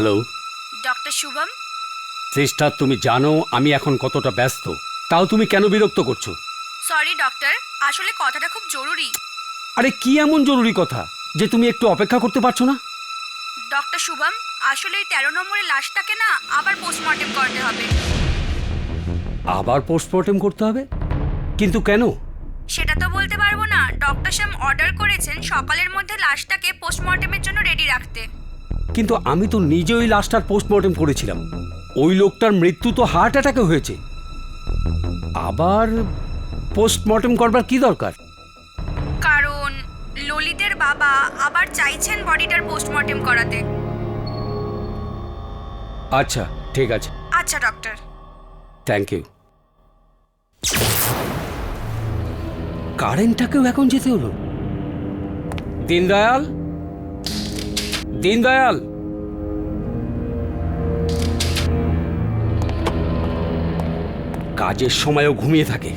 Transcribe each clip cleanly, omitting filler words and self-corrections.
Hello doctor Shubham. Sister, তুমি জানো আমি এখন কতটা ব্যস্ত, তাও তুমি কেন বিরক্ত করছো? সরি ডক্টর, আসলে কথাটা খুব জরুরি। আরে কি এমন জরুরি কথা যে তুমি একটু অপেক্ষা করতে পারছো না? ডক্টর শুভম, আসলে এই 13 নম্বরের লাশটাকে না আবার পোস্টমর্টেম করতে হবে। আবার পোস্টমর্টেম করতে হবে? কিন্তু কেন? সেটা তো বলতে পারবো না। ডক্টর শ্যাম অর্ডার করেছেন সকালের মধ্যে লাশটাকে পোস্টমর্টেমের জন্য রেডি রাখতে। কিন্তু আমি তো নিজে ওই লাশটার পোস্টমর্টেম করেছিলাম। ওই লোকটার মৃত্যু তো হার্ট অ্যাটাকে হয়েছে। আবার পোস্টমর্টেম করবার কি দরকার? কারণ ললিতের বাবা আবার চাইছেন বডিটার পোস্টমর্টেম করাতে। আচ্ছা, ঠিক আছে, আচ্ছা ডক্টর। Thank you. কারেন্টটাকেও এখন যেতে হলো। দীনদয়াল, দীনদয়াল, কাজের সময়ও ঘুমিয়ে থাকে।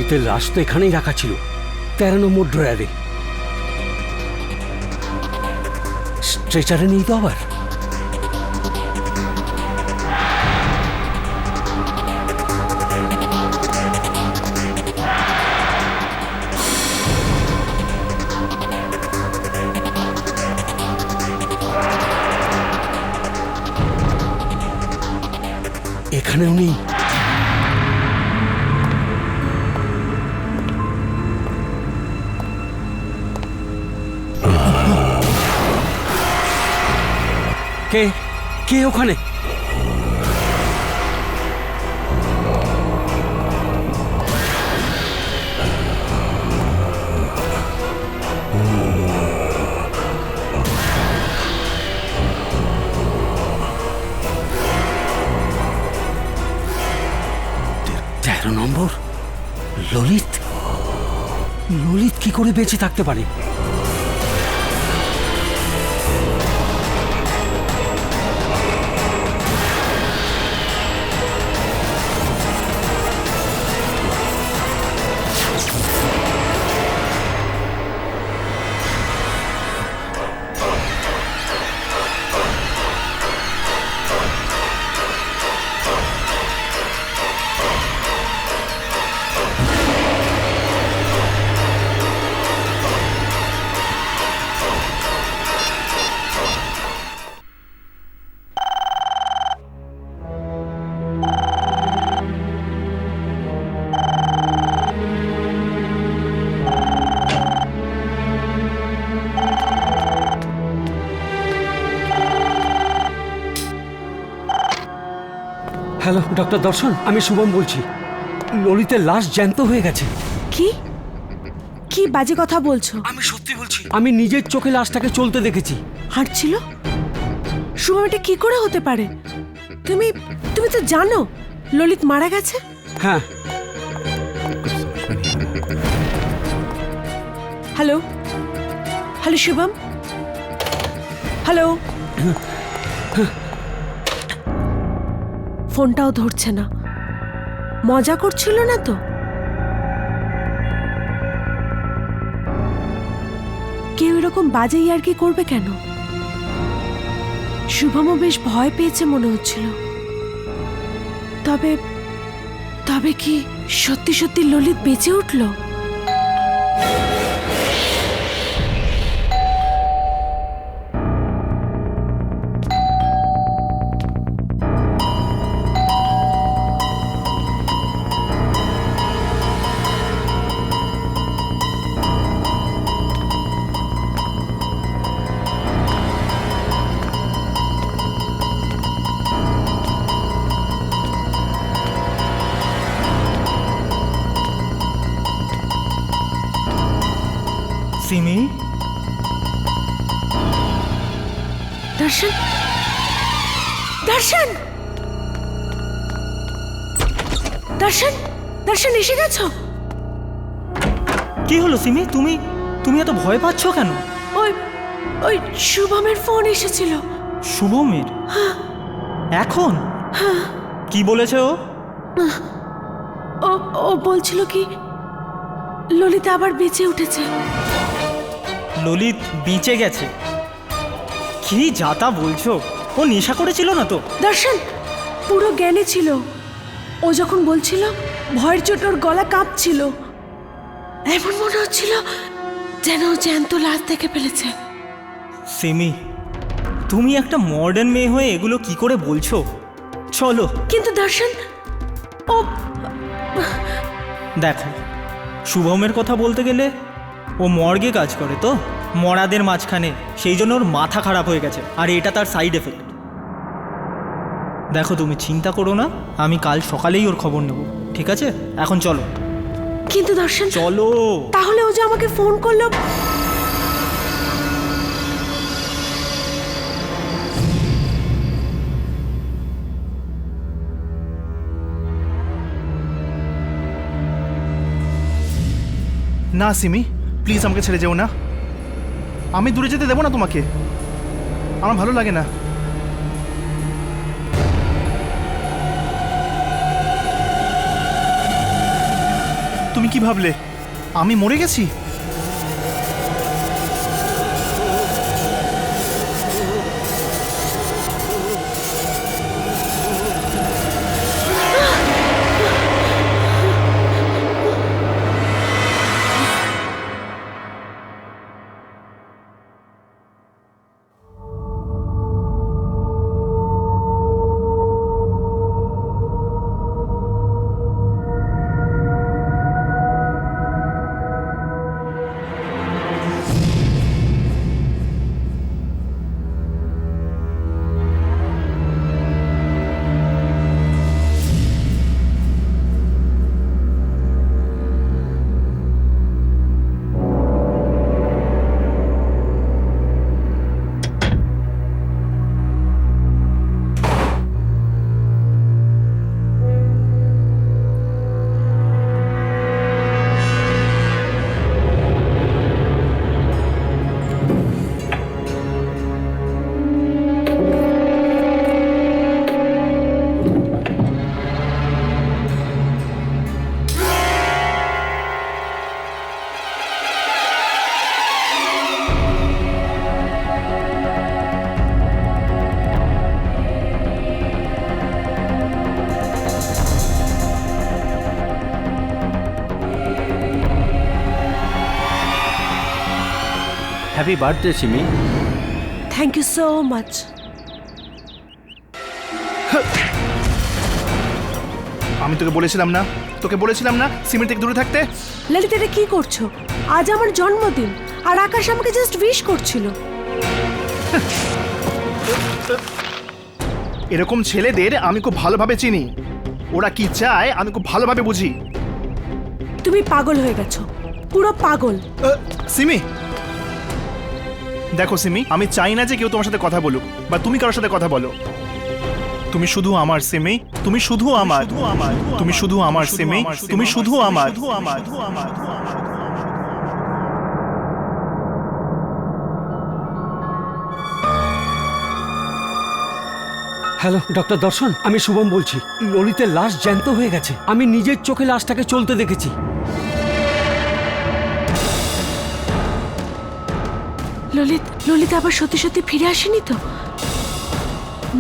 ললিতের লাশ তো এখানেই রাখা ছিল, 13 নম্বর ড্রয়ারে। স্ট্রেচারে নেই তো আবার? এখানেও নেই। কে কে ওখানে? নম্বর ললিত। ললিত কি করে বেঁচে থাকতে পারে? হ্যালো ডক্টর দর্শন, আমি শুভম বলছি। ললিতের লাশ জ্যান্ত হয়ে গেছে। কি কি বাজে কথা বলছো? আমি সত্যি বলছি, আমি নিজের চোখে লাশটাকে চলতে দেখেছি। হাঁটছিল? শুভম, এটা কি করে হতে পারে? তুমি তুমি তো জানো ললিত মারা গেছে। হ্যাঁ। Hello hello Shubham, hello. ফোনটাও ধরছে না। মজা করছিল না তো? কেউ এরকম বাজে ইয়ার্কি করবে কেন? শুভমও বেশ ভয় পেয়েছে মনে হচ্ছিল। তবে তবে কি সত্যি সত্যি ললিত বেঁচে উঠল? সিমি, দর্শন, দর্শন, দর্শন, দর্শন এসে গেছো? কি হলো সিমি? তুমি তুমি এত ভয় পাচ্ছ কেন? ওই ওই শুভমের ফোন এসেছিল। শুভমের? এখন? কি বলেছে ও? ও ও বলছিল কি ললিতা আবার বেঁচে উঠেছে। ললিত বেঁচে গেছে? কি যাতা বলছো? ও নেশা করেছিল না তো? দর্শন পুরো জ্ঞানে ছিল। ও যখন বলছিল ভয়ের চোট ওর গলা কাঁপছিল। এমন মনে হচ্ছিল যেন ও জ্যান্ত লাশ দেখে ফেলেছে। সিমি, তুমি একটা মডার্ন মেয়ে হয়ে এগুলো কি করে বলছো? চলো। কিন্তু দর্শন, ও দেখো, শুভমের কথা বলতে গেলে ও মর্গে কাজ করে তো, মরাদের মাঝখানে, সেই জন্য ওর মাথা খারাপ হয়ে গেছে, আর এটা তার সাইড এফেক্ট। দেখো, তুমি চিন্তা করো না, আমি কাল সকালেই ওর খবর নেব, ঠিক আছে? এখন চলো। কিন্তু দর্শন, চলো। তাহলে ও যে আমাকে ফোন করলো। না সিমি, প্লিজ আমাকে ছেড়ে যেও না। আমি দূরে যেতে দেবো না তোমাকে, আমার ভালো লাগে না। তুমি তুমি কি ভাবলে আমি মরে গেছি? Happy birthday Simi. Thank you so much. আমি তোকে বলেছিলাম না সিমির থেকে দূরে থাকতে। ললিত, এটা কি করছো? আজ আমার জন্মদিন আর আকাশ আমাকে জাস্ট উইশ করছিল। এরকম ছেলেদের আমি খুব ভালোভাবে চিনি, ওরা কি চায় আমি খুব ভালোভাবে বুঝি। তুমি পাগল হয়ে গেছো, পুরো পাগল। সিমি, দেখো সিমি, আমি চাই না যে কেউ তোমার সাথে কথা বলুক বা তুমি কারোর সাথে কথা বলো। তুমি শুধু আমার সিমি, তুমি শুধু আমার, তুমি শুধু আমার সিমি, তুমি শুধু আমার। হ্যালো ডক্টর দর্শন, আমি শুভম বলছি। ললিতের লাশ জ্যান্ত হয়ে গেছে, আমি নিজের চোখে লাশটাকে চলতে দেখেছি। ললিত আবার সত্যি সত্যি ফিরে আসেনি তো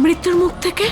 মৃত্যুর মুখ থেকে?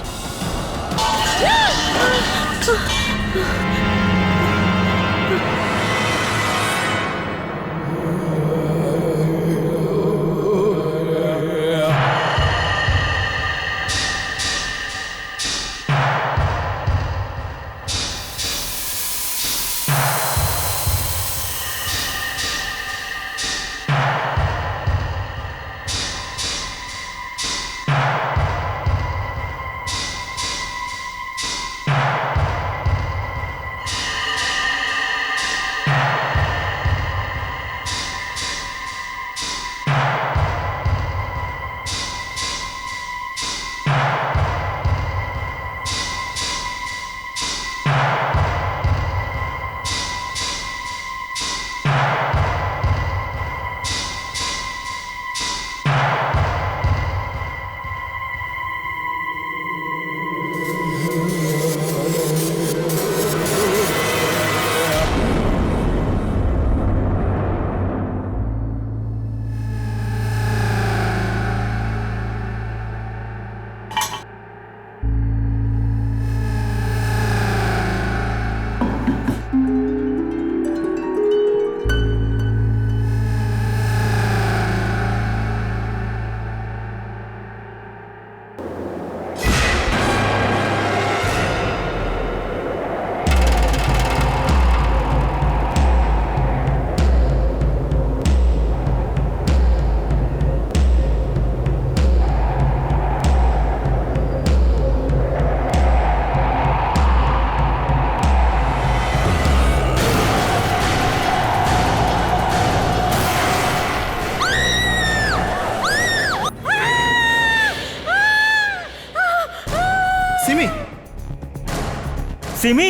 সিমি,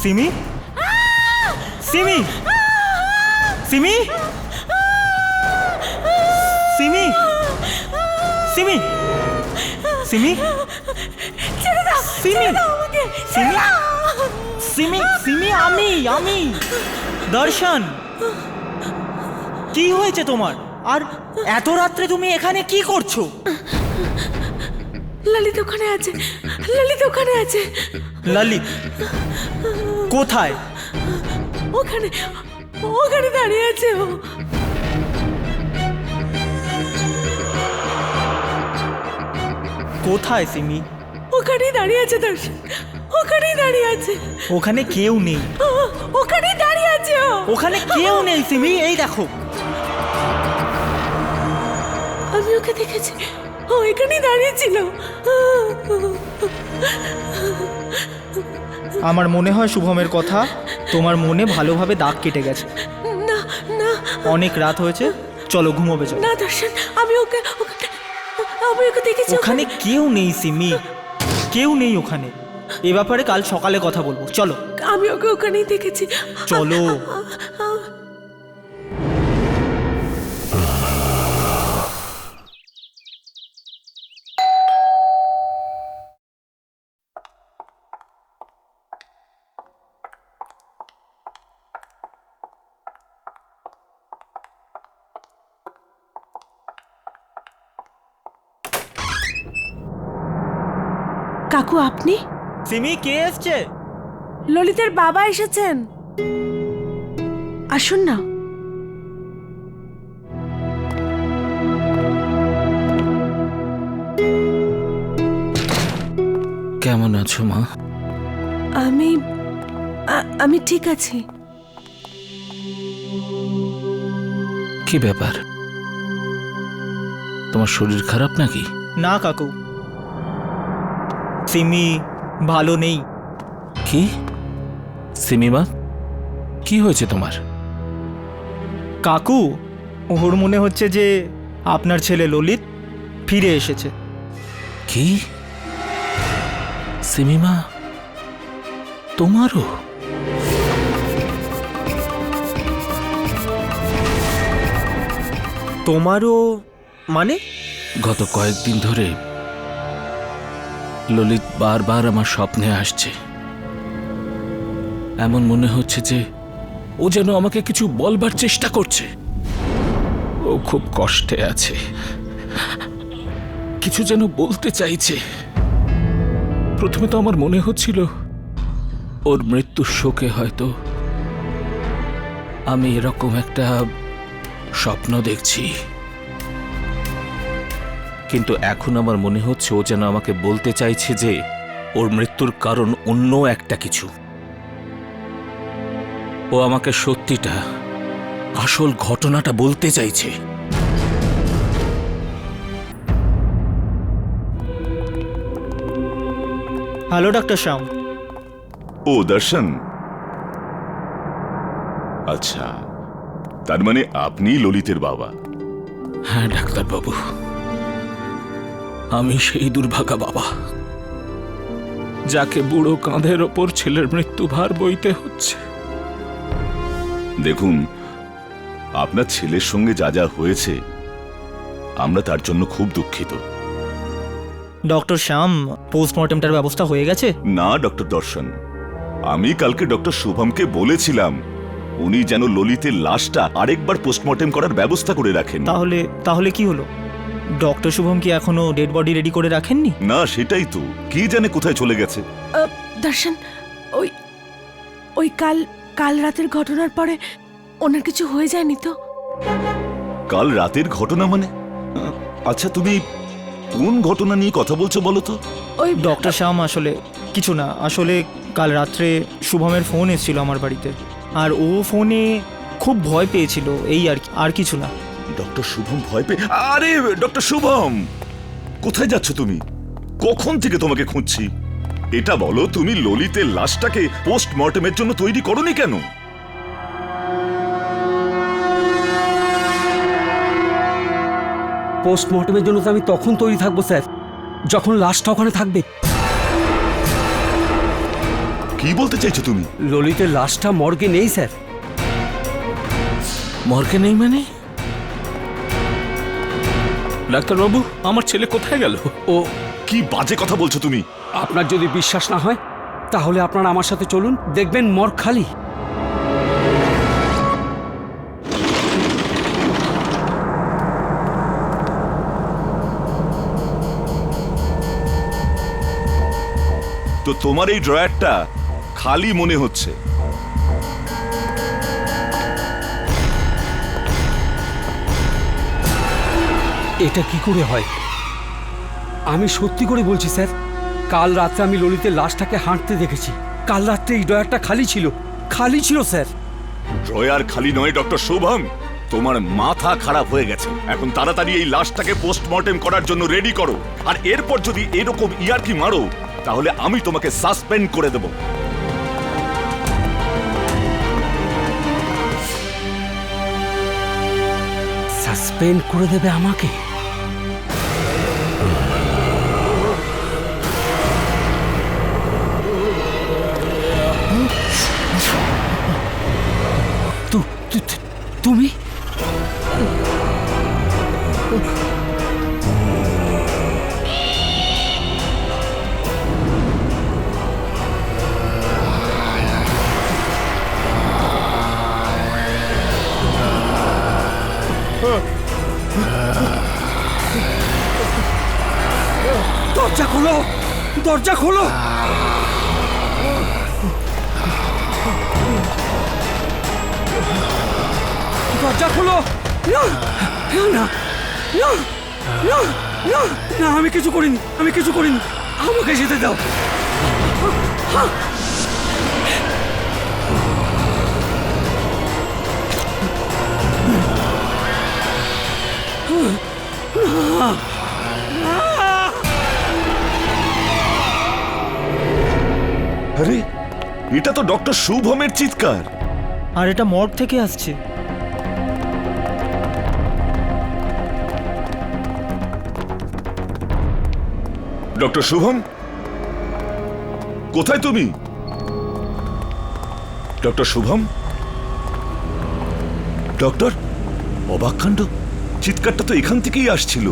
সিমি, সিমি, সিমি, সিমি, সিমি, সিমি, সিমি, সিমি, সিমি সিমি আমি দর্শন, কি হয়েছে তোমার? আর এত রাত্রে তুমি এখানে কি করছো? ললিত ওখানে আছে, ললিত ওখানে আছে, ললিত কোথায়? ওখানে ওখানে দাঁড়িয়ে আছে ও। কোথায় সিমি? ওখানেই দাঁড়িয়ে আছে দর্শন, ওখানেই দাঁড়িয়ে আছে, ওখানে কেউ নেই, ওখানেই দাঁড়িয়ে আছে ও। ওখানে কেউ নেই সিমি, এই দেখো। আমি ওকে দেখেছি, ও এখানেই দাঁড়িয়ে ছিল। আমার মনে হয় শুভমের কথা তোমার মনে ভালোভাবে দাগ কেটে গেছে। না না অনেক রাত হয়েছে, চলো ঘুমোবে চলো। না দর্শন, আমি ওকে দেখেছি। ওখানে কেউ নেই সিমি, কেউ নেই ওখানে। এ ব্যাপারে কাল সকালে কথা বলবো, চলো। আমি ওকে ওখানেই দেখেছি, চলো। কাকু আপনি? সিমি, কে এসছে? ললিতের বাবা এসেছেন, আসুন না। কেমন আছো মা? আমি ঠিক আছি। কি ব্যাপার, তোমার শরীর খারাপ নাকি? না কাকু, সিমি ভালো নেই। কি সিমিমা, কি হয়েছে তোমার? কাকু, ওর মনে হচ্ছে যে আপনার ছেলে ললিত ফিরে এসেছে। কি সিমিমা, তোমারও? তোমারও মানে? গত কয়েকদিন ধরে ললিত বারবার আমার স্বপ্নে আসছে। এমন মনে হচ্ছে যে ও যেন আমাকে কিছু বলবার চেষ্টা করছে। ও খুব কষ্টে আছে, কিছু যেন বলতে চাইছে। প্রথমে তো আমার মনে হচ্ছিল ওর মৃত্যুর শোকে হয়তো আমি এরকম একটা স্বপ্ন দেখছি, কিন্তু এখন আমার মনে হচ্ছে ও যেন আমাকে বলতে চাইছে যে ওর মৃত্যুর কারণ অন্য একটা কিছু। ও আমাকে সত্যিটা, আসল ঘটনাটা বলতে চাইছে। হ্যালো ডাক্তার শ্যাম। ও দর্শন, আচ্ছা, তার মানে আপনি ললিতের বাবা? হ্যাঁ ডাক্তারবাবু, আমি সেই দুর্ভাগা বাবা যাকে বুড়ো কাঁধের ওপর ছেলের মৃত্যু ভার বইতে হচ্ছে। দেখুন, আপনার ছেলের সঙ্গে যা যা হয়েছে আমরা তার জন্য খুব দুঃখিত। ডক্টর শ্যাম, পোস্টমর্টেমটার ব্যবস্থা হয়ে গেছে? না ডক্টর দর্শন, আমি কালকে ডক্টর শুভমকে বলেছিলাম উনি যেন ললিতের লাশটা আরেকবার পোস্টমর্টেম করার ব্যবস্থা করে রাখেন। তাহলে কি হলো? ডক্টর শুভম কি এখনো ডেড বডি রেডি করে রাখেননি? না, সেটাই তো, কি জানে কোথায় চলে গেছে। দর্শন, ওই কাল রাতের ঘটনার পরে ওনার কিছু হয়ে যায়নি তো? কাল রাতের ঘটনা মানে? আচ্ছা, তুমি কোন ঘটনা নিয়ে কথা বলছো বলো তো? ওই ডক্টর শ্যাম, আসলে কিছু না। আসলে কাল রাত্রে শুভমের ফোন এসেছিল আমার বাড়িতে, আর ও ফোনে খুব ভয় পেয়েছিল, এই আর কিছু না। ডক্টর শুভম ভয় পেয়ে? আরে ডক্টর শুভম, কোথায় যাচ্ছ তুমি? কখন থেকে তোমাকে খুঁজছি। এটা বলো, তুমি ললিতের লাশটাকে পোস্টমর্টেমের জন্য তৈরি করোনি কেন? পোস্টমর্টমের জন্য তো আমি তখন তৈরি থাকবো স্যার, যখন লাশটা ওখানে থাকবে। কি বলতে চাইছো তুমি? ললিতের লাশটা মর্গে নেই স্যার। মর্গে নেই মানে? ডাক্তারবাবু, আমার ছেলে কোথায় গেল? ও, কি বাজে কথা বলছো তুমি? আপনার যদি বিশ্বাস না হয় তাহলে আপনারা আমার সাথে চলুন, দেখবেন মর্গ খালি। তো তোমার এই ড্রয়ারটা খালি মনে হচ্ছে। এটা কি করে হয়? আমি সত্যি করে বলছি স্যার, কাল রাত্রে আমি ললিতের লাশটাকে হাঁটতে দেখেছি। কাল রাত্রে এই ড্রয়ারটা খালি ছিল, খালি ছিল স্যার। ড্রয়ার খালি নয় ডক্টর শুভম, তোমার মাথা খারাপ হয়ে গেছে। এখন তাড়াতাড়ি এই লাশটাকে পোস্টমর্টেম করার জন্য রেডি করো, আর এরপর যদি এরকম ইয়ার্কি মারো তাহলে আমি তোমাকে সাসপেন্ড করে দেব। সাসপেন্ড করে দেবে আমাকে? তুমি? দরজা খোলো, দরজা খোলো। দরজা খোলো। না না না না না না, আমি কিছু করিনি, আমি কিছু করিনি, আমাকে যেতে দাও। আরে এটা তো ডক্টর শুভমের চিৎকার। আর এটা মর্গ থেকে আসছে। ডক্টর শুভম, কোথায় তুমি? ডক্টর শুভম? ডক্টর, অবাক কাণ্ড, চিৎকারটা তো এখান থেকেই আসছিল।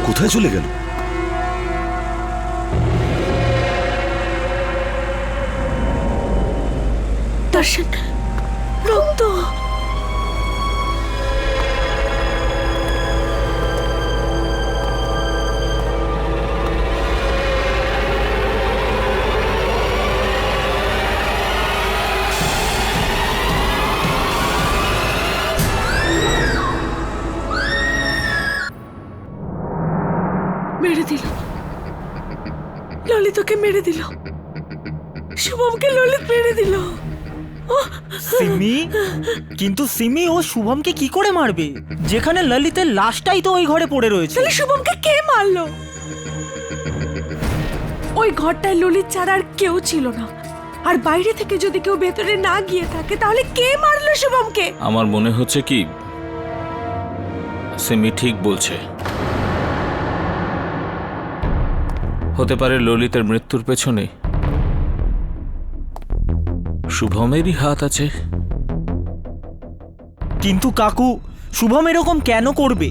কোথায় চলে গেল? দর্শন, রক্ত। মেরে দিল, ললিতকে মেরে দিল, শুভমকে ললিত মেরে দিল। সিমি, কিন্তু সিমি ও শুভমকে কি করে মারবে, যেখানে ললিতের লাশটাই তো ওই ঘরে পড়ে রয়েছে? তাহলে শুভমকে কে মারলো? ওই ঘরটায় ললিত ছাড়া আর কেউ ছিল না, আর বাইরে থেকে যদি কেউ ভেতরে না গিয়ে থাকে তাহলে কে মারলো শুভমকে? আমার মনে হচ্ছে কি সিমি ঠিক বলছে। হতে পারে ললিতের মৃত্যুর পেছনে শুভমেরই হাত আছে। কিন্তু কাকু, শুভম এরকম কেন করবে?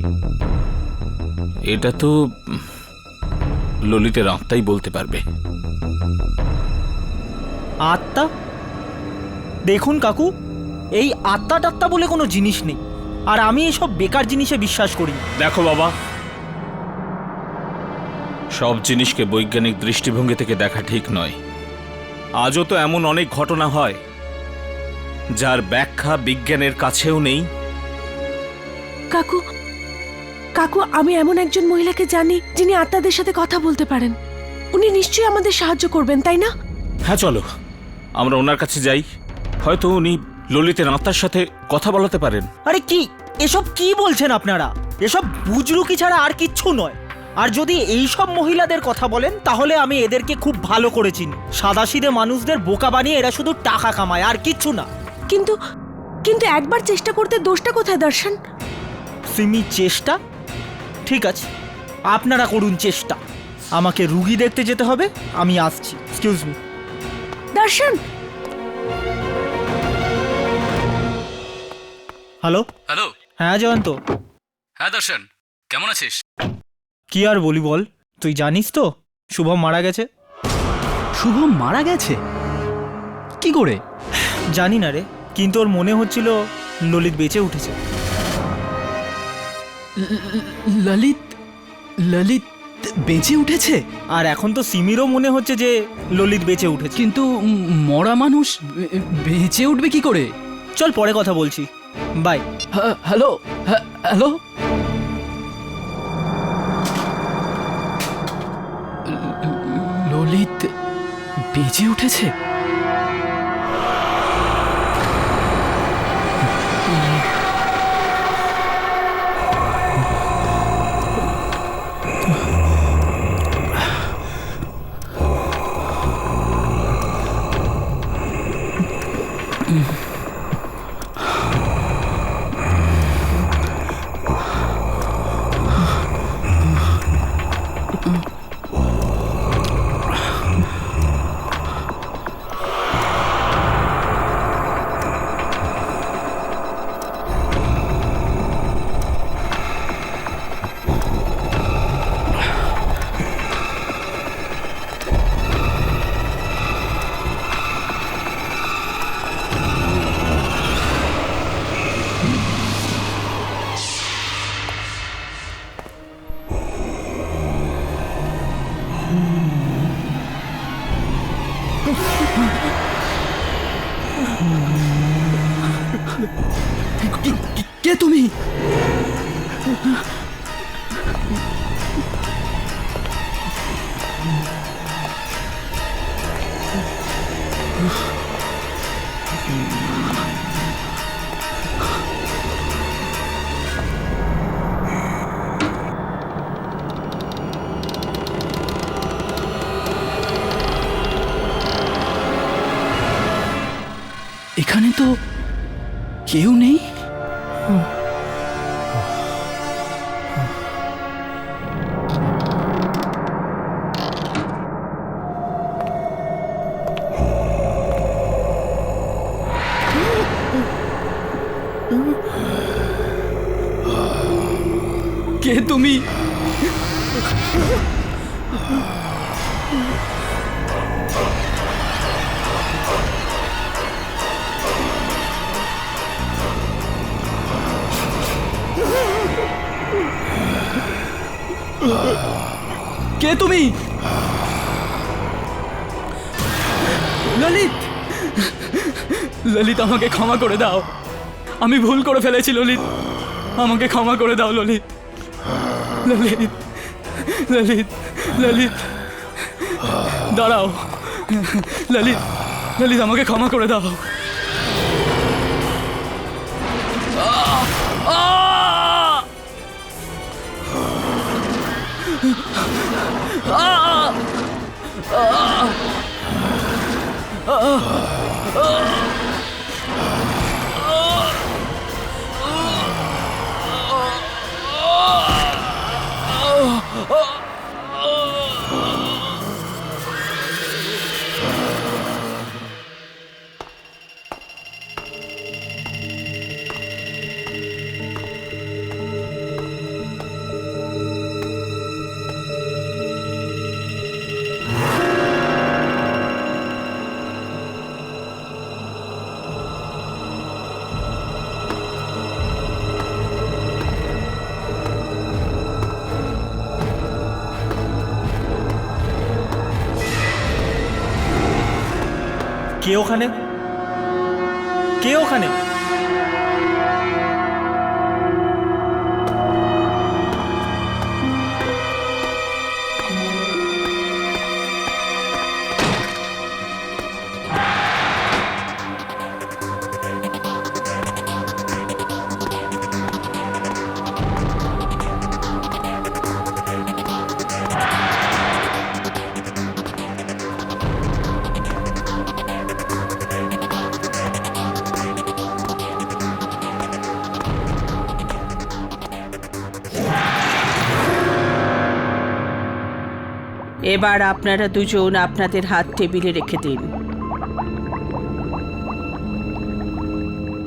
এটা তো ললিতের আত্মাই বলতে পারবে। আত্মা? দেখুন কাকু, এই আত্মা টাত্মা বলে কোনো জিনিস নেই, আর আমি এসব বেকার জিনিসে বিশ্বাস করি। দেখো বাবা, সব জিনিসকে বৈজ্ঞানিক দৃষ্টিভঙ্গি থেকে দেখা ঠিক নয়। আজও তো এমন অনেক ঘটনা হয় যার ব্যাখ্যা বিজ্ঞানের কাছেও নেই। কাকু, কাকু, আমি এমন একজন মহিলাকে জানি যিনি আত্মাদের সাথে কথা বলতে পারেন। উনি নিশ্চয়ই আমাদের সাহায্য করবেন, তাই না? হ্যাঁ চলো আমরা ওনার কাছে যাই, হয়তো উনি ললিতের আত্মার সাথে কথা বলাতে পারেন। আরে কি এসব কি বলছেন আপনারা? এসব বুজরুকি ছাড়া আর কিচ্ছু নয়। আর যদি এই সব মহিলাদের কথা বলেন তাহলে আমি এদেরকে খুব ভালো করে চিনি। সাদাসিধে মানুষদের বোকা বানিয়ে এরা শুধু টাকা কামায়, আর কিচ্ছু না। কিন্তু কিন্তু একবার চেষ্টা করতে দোষটা কোথায় দর্শন? সিমি, চেষ্টা? ঠিক আছে, আপনারা করুন চেষ্টা। আমাকে রুগী দেখতে যেতে হবে, আমি আসছি। Excuse me. দর্শন, হ্যালো। হ্যালো। হ্যাঁ জয়ন্ত। হ্যাঁ দর্শন, কেমন আছিস? কি আর বলি বল, তুই জানিস তো শুভম মারা গেছে। শুভম মারা গেছে? কি করে? জানি না রে, কিন্তু ওর মনে হচ্ছিল ললিত বেঁচে উঠেছে। ললিত ললিত বেঁচে উঠেছে? আর এখন তো সিমিরও মনে হচ্ছে যে ললিত বেঁচে উঠেছে। কিন্তু মরা মানুষ বেঁচে উঠবে কি করে? চল পরে কথা বলছি, বাই। হ্যালো হ্যালো, ললিত বেঁচে উঠেছে? কে তুমি? এখানে তো কেউ নেই। কে তুমি? কে তুমি? ললিত, ললিত আমাকে ক্ষমা করে দাও, আমি ভুল করে ফেলেছি ললিত, আমাকে ক্ষমা করে দাও ললিত। ললিত ললিত ললিত দাঁড়াও, ললিত ললিত আমাকে ক্ষমা করে দাও। কে ওখানে? কে ওখানে? এবার আপনারা দুজন আপনাদের হাত টেবিলে রেখে দিন।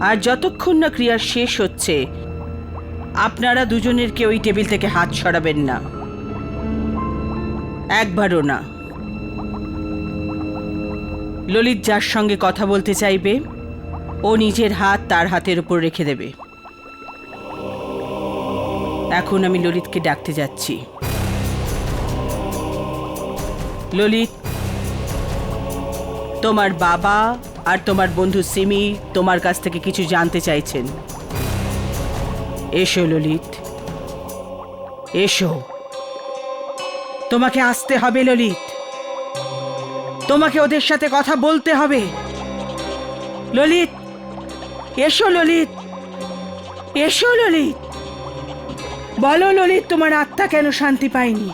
আর যতক্ষণ না ক্রিয়া শেষ হচ্ছে আপনারা দুজনের কেউ ওই টেবিল থেকে হাত সরাবেন না। একবারও না। ললিত যার সঙ্গে কথা বলতে চাইবে ও নিজের হাত তার হাতের উপর রেখে দেবে। এখন আমি ললিতকে ডাকতে যাচ্ছি। ললিত, তোমার বাবা আর তোমার বন্ধু সিমি তোমার কাছ থেকে কিছু জানতে চাইছেন। এসো ললিত, এসো। তোমাকে আসতে হবে ললিত, তোমাকে ওদের সাথে কথা বলতে হবে। ললিত, এসো ললিত, এসো ললিত। বলো ললিত, তোমার আত্মা কেন শান্তি পায়নি?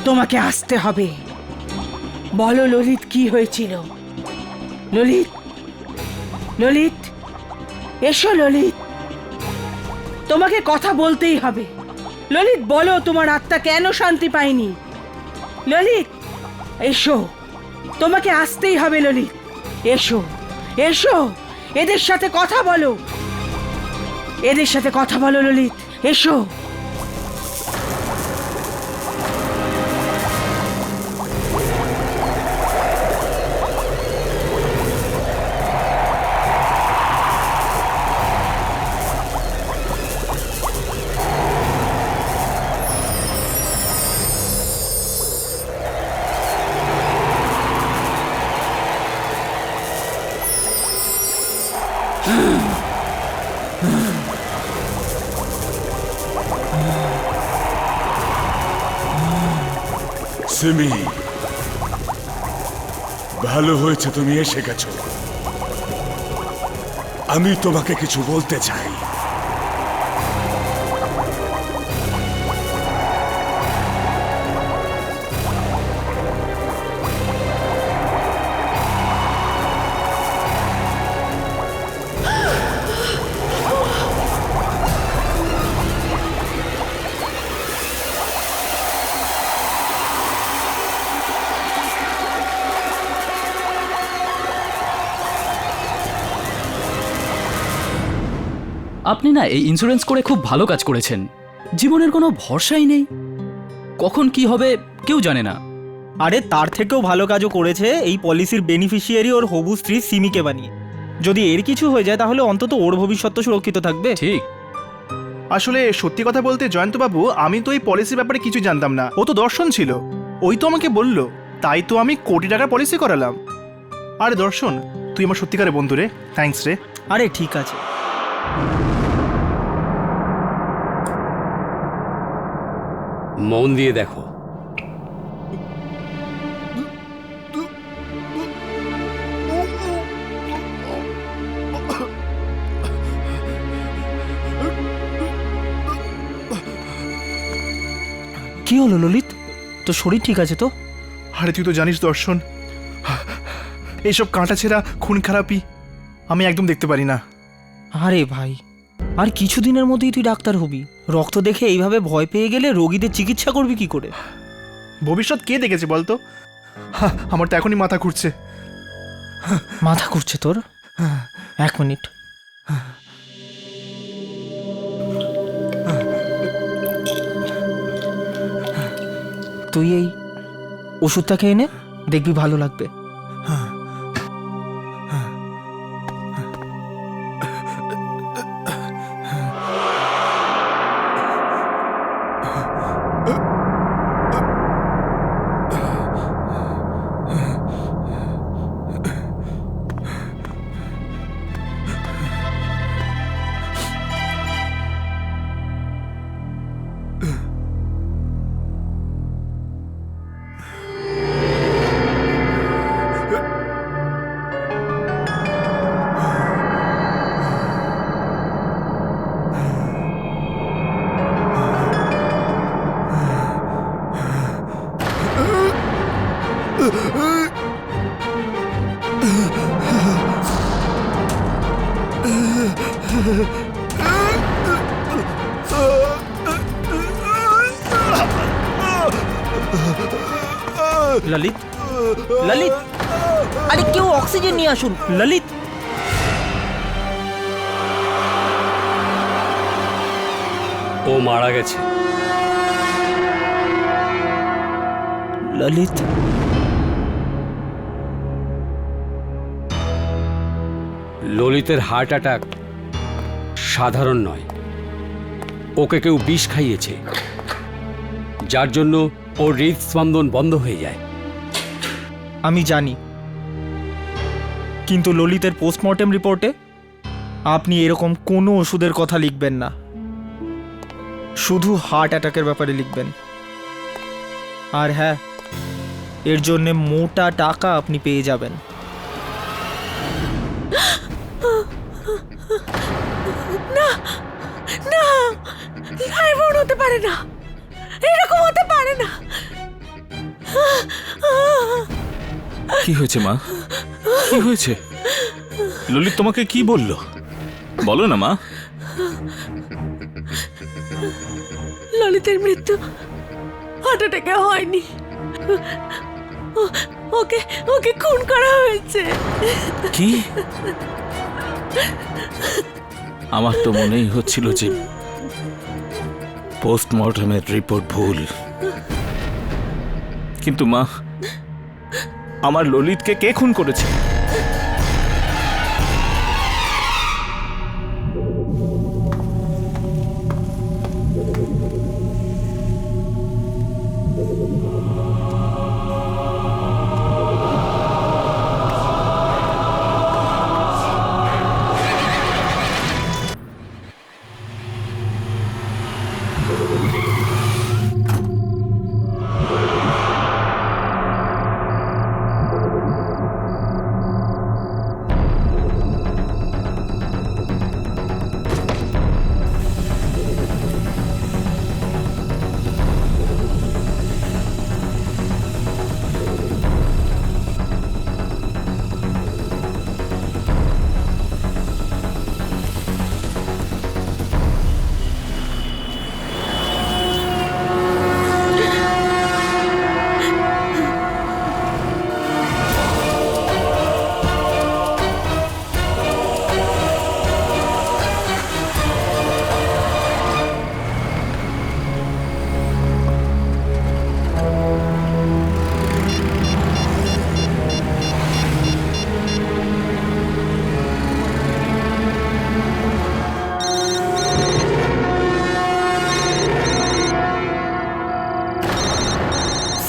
তোমাকে আসতে হবে। বলো ললিত, কি হয়েছিল? ললিত, ললিত, এসো ললিত, তোমাকে কথা বলতেই হবে। ললিত, বলো তোমার আত্মা কেন শান্তি পায়নি? ললিত, এসো, তোমাকে আসতেই হবে ললিত। এসো, এসো, এদের সাথে কথা বলো, এদের সাথে কথা বলো ললিত, এসো। সিমি, ভালো হয়েছে তুমি এসে গেছো। আমি তোমাকে কিছু বলতে চাই। আপনি না এই ইন্স্যুরেন্স করে খুব ভালো কাজ করেছেন। জীবনের কোনো ভরসাই নেই, কখন কি হবে কেউ জানে না। আরে তার থেকেও ভালো কাজও করেছে এই পলিসির বেনিফিশিয়ারি ওর হবু স্ত্রী সিমিকে বানিয়ে। যদি এর কিছু হয়ে যায় তাহলে অন্তত ওর ভবিষ্যৎ তো সুরক্ষিত থাকবে। ঠিক। আসলে সত্যি কথা বলতে জয়ন্তবাবু, আমি তো এই পলিসির ব্যাপারে কিছু জানতাম না। ও তো দর্শন ছিল, ওই তো আমাকে বলল, তাই তো আমি কোটি টাকার পলিসি করালাম। আরে দর্শন, তুই আমার সত্যিকারের বন্ধু রে, থ্যাঙ্কস রে। আরে ঠিক আছে। মন দিয়ে দেখো, কি হলো ললিত, তোর শরীর ঠিক আছে তো? আরে তুই তো জানিস দর্শন, এইসব কাঁটা ছেঁড়া খুন খারাপি আমি একদম দেখতে পারি না। আরে ভাই, আর কিছুদিনের মধ্যেই তুই ডাক্তার হবি। রক্ত দেখে এইভাবে ভয় পেয়ে গেলে রোগীদের চিকিৎসা করবি কি করে? ভবিষ্যৎ কে দেখেছে বলতো? আমার তো এখনই মাথা ঘুরছে। মাথা ঘুরছে তোর? এক মিনিট। তুই এই ওষুধটা খেয়ে নে, দেখবি ভালো লাগবে। ললিত, ললিত, আরে কেউ অক্সিজেন নিয়ে আসুন। ললিত, ও মারা গেছে। ললিত, ললিতের হার্ট অ্যাটাক সাধারণ নয়, ওকে কেউ বিষ খাইয়েছে, যার জন্য ওর হৃদস্পন্দন বন্ধ হয়ে যায়। আমি জানি, কিন্তু ললিতের পোস্টমর্টেম রিপোর্টে আপনি এরকম কোনো ওষুধের কথা লিখবেন না, শুধু হার্ট অ্যাটাকের ব্যাপারে লিখবেন। আর হ্যাঁ, এর জন্যে মোটা টাকা আপনি পেয়ে যাবেন। না না, এমন হতে পারে না, এরকম হতে পারে না। কি হয়েছে মা? কি হয়েছে? ললিত তোমাকে কি বললো? বলো না মা। ললিতের মৃত্যু হার্ট অ্যাটাকে হয়নি, ওকে ওকে খুন করা হয়েছে। কি? আমার তো মনেই হচ্ছিল যে পোস্টমর্টমের রিপোর্ট ভুল, কিন্তু মা, আমার ললিতকে কে খুন করেছে?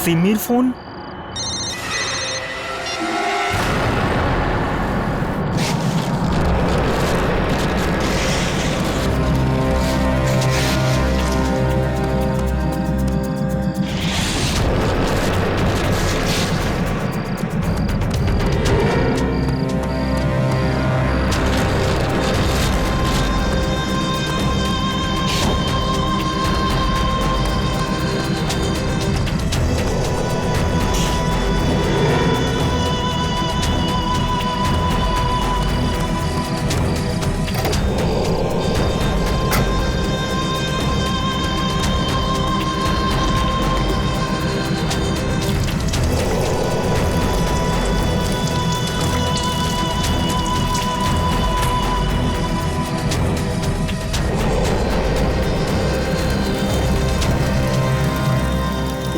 সিমির ফোন?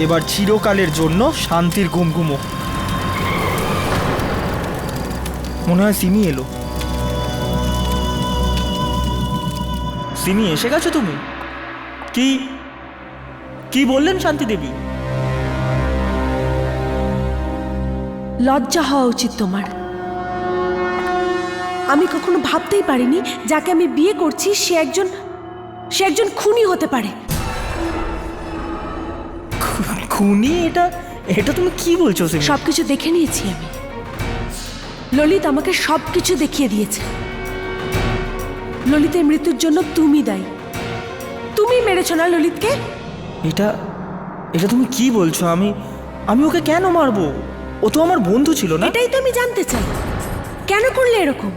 এবার চিরকালের জন্য শান্তির ঘুম ঘুমো। মনে হয় সিমি এলো। সিমি, এসে গেছো তুমি? কি কি বললেন শান্তি দেবী? লজ্জা হওয়া উচিত তোমার। আমি কখনো ভাবতেই পারিনি যাকে আমি বিয়ে করছি সে একজন খুনি হতে পারে। খুনি? এটা তুমি কি বলছো সিমি? সবকিছু দেখে নিয়েছি আমি। ললিত আমাকে সবকিছু দেখিয়ে দিয়েছে। ললিতের মৃত্যুর জন্য তুমি দায়ী। তুমি মেরেছো না ললিতকে? এটা তুমি কি বলছো? আমি ওকে কেন মারবো? ও তো আমার বন্ধু ছিল না? এটাই তো আমি জানতে চাই, কেন করলে এরকম?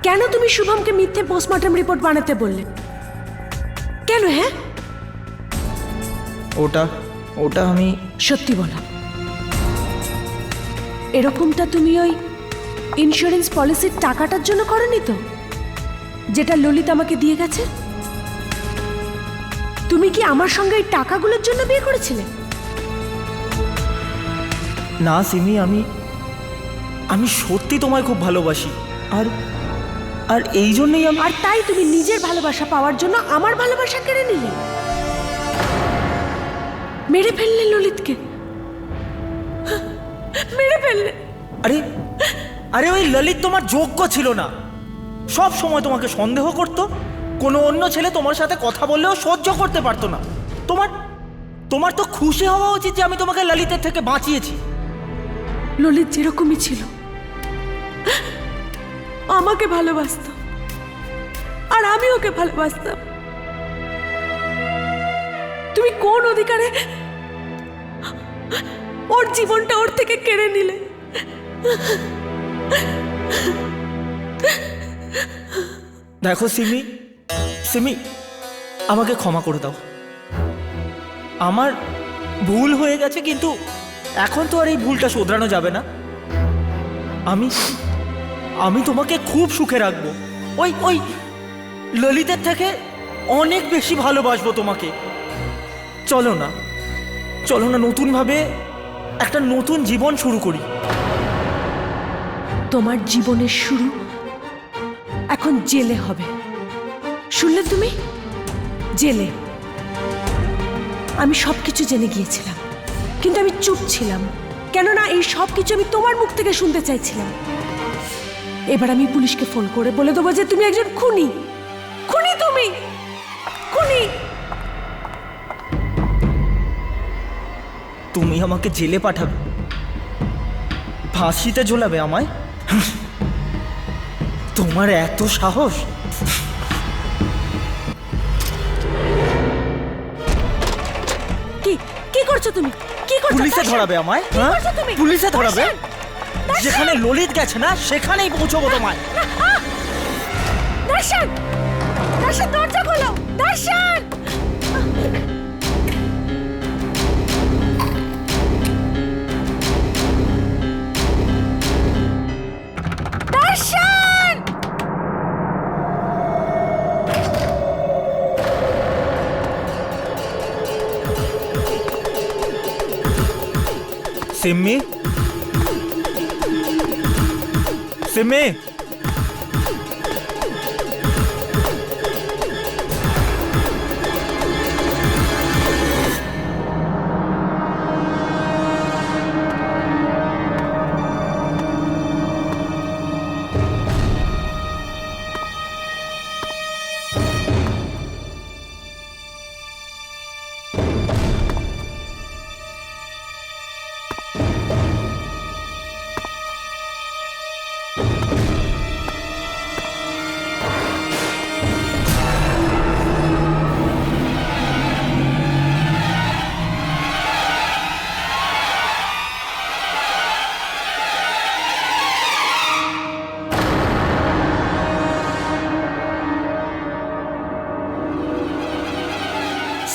কেন তুমি শুভমকে মিথ্যে পোস্টমর্টম রিপোর্ট বানাতে বললে? কেন? হ্যাঁ, ওটা আমি সত্যি বলো, এরকমটা তুমি ওই ইন্স্যুরেন্স পলিসির টাকাটার জন্য করনি তো, যেটা ললিত আমাকে দিয়ে গেছে? তুমি কি আমার সঙ্গে এই টাকাগুলোর জন্য বিয়ে করেছিলে? না সিমি, আমি সত্যি তোমায় খুব ভালোবাসি। আর আর এই জন্যই আমি। আর তাই তুমি নিজের ভালোবাসা পাওয়ার জন্য আমার ভালোবাসা কেড়ে নিলে, মেরে ফেললে ললিতকে, মেরে ফেললে। আরে আরে ওই ললিত তোমার যোগ্য ছিল না, সব সময় তোমাকে সন্দেহ করত। কোনো অন্য ছেলে তোমার সাথে কথা বললেও সহ্য করতে পারতো না। তোমার তো খুশি হওয়া উচিত যে আমি তোমাকে ললিতের থেকে বাঁচিয়েছি। ললিত যেরকমই ছিল আমাকে ভালোবাসতো, আর আমি ওকে ভালোবাসতাম। তুমি কোন অধিকারে ওর জীবনটা ওর থেকে কেড়ে নিলে? দেখো সিমি, সিমি আমাকে ক্ষমা করে দাও। আমার ভুল হয়ে গেছে, কিন্তু এখন তো আর এই ভুলটা শোধরানো যাবে না। আমি তোমাকে খুব সুখে রাখবো। ওই ললিতের থেকে অনেক বেশি ভালোবাসবো তোমাকে। চলো না নতুনভাবে একটা নতুন জীবন শুরু করি। তোমার জীবনের শুরু এখন জেলে হবে, শুনলে তুমি? জেলে। আমি সবকিছু জেনে গিয়েছিলাম, কিন্তু আমি চুপ ছিলাম, কেননা এই সবকিছু আমি তোমার মুখ থেকে শুনতে চাইছিলাম। এবার আমি পুলিশকে ফোন করে বলে দেবো যে তুমি একজন খুনি, তুমি খুনি। তুমি আমাকে জেলে পাঠাবে, ফাঁসিতে ঝোলাবে আমায়? তোমার এত সাহস? কি করছো তুমি? কি করছো? পুলিশে ধরাবে আমায়? কি করছো তুমি? পুলিশে ধরাবে? যেখানে ললিত গেছে না সেখানেই পৌঁছবো তোমায়। দর্শন, দরজা খোলো। দর্শন, সিম্মি, সিম্মি,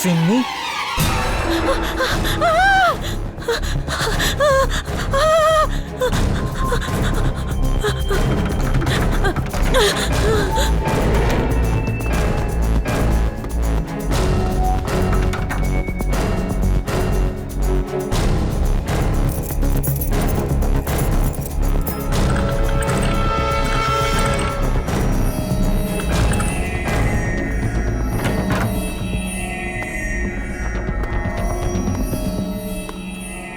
সিম্মি,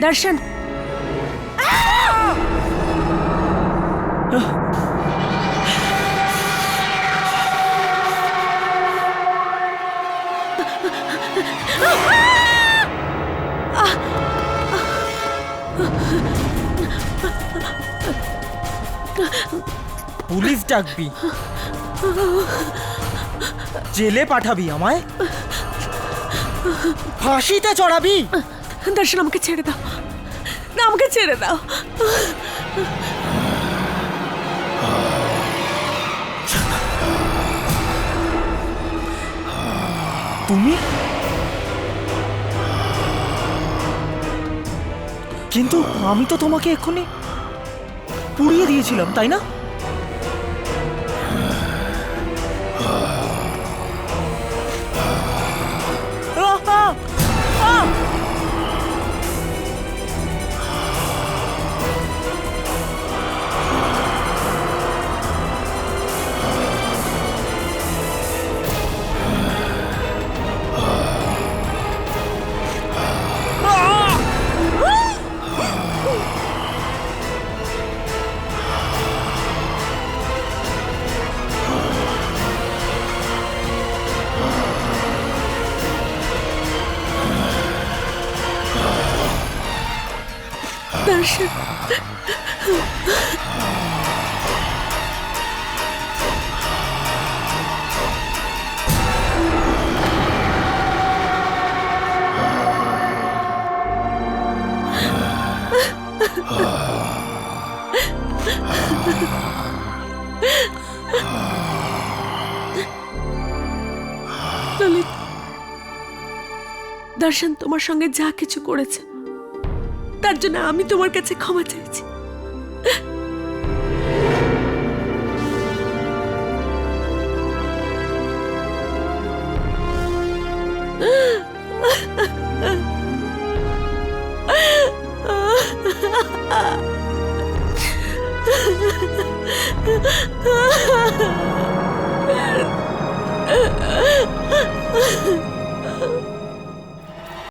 দর্শন। পুলিশ ডাকবি, জেলে পাঠাবি আমায়, ফাঁসিতে চড়াবি? দর্শন, আমাকে ছেড়ে দাও না, আমাকে ছেড়ে দাও। তুমি? কিন্তু আমি তো তোমাকে এক্ষুনি পুড়িয়ে দিয়েছিলাম, তাই না? দর্শন, ললিত, দর্শন তোমার সঙ্গে যা কিছু করেছে তার জন্য আমি তোমার কাছে ক্ষমা চাইছি।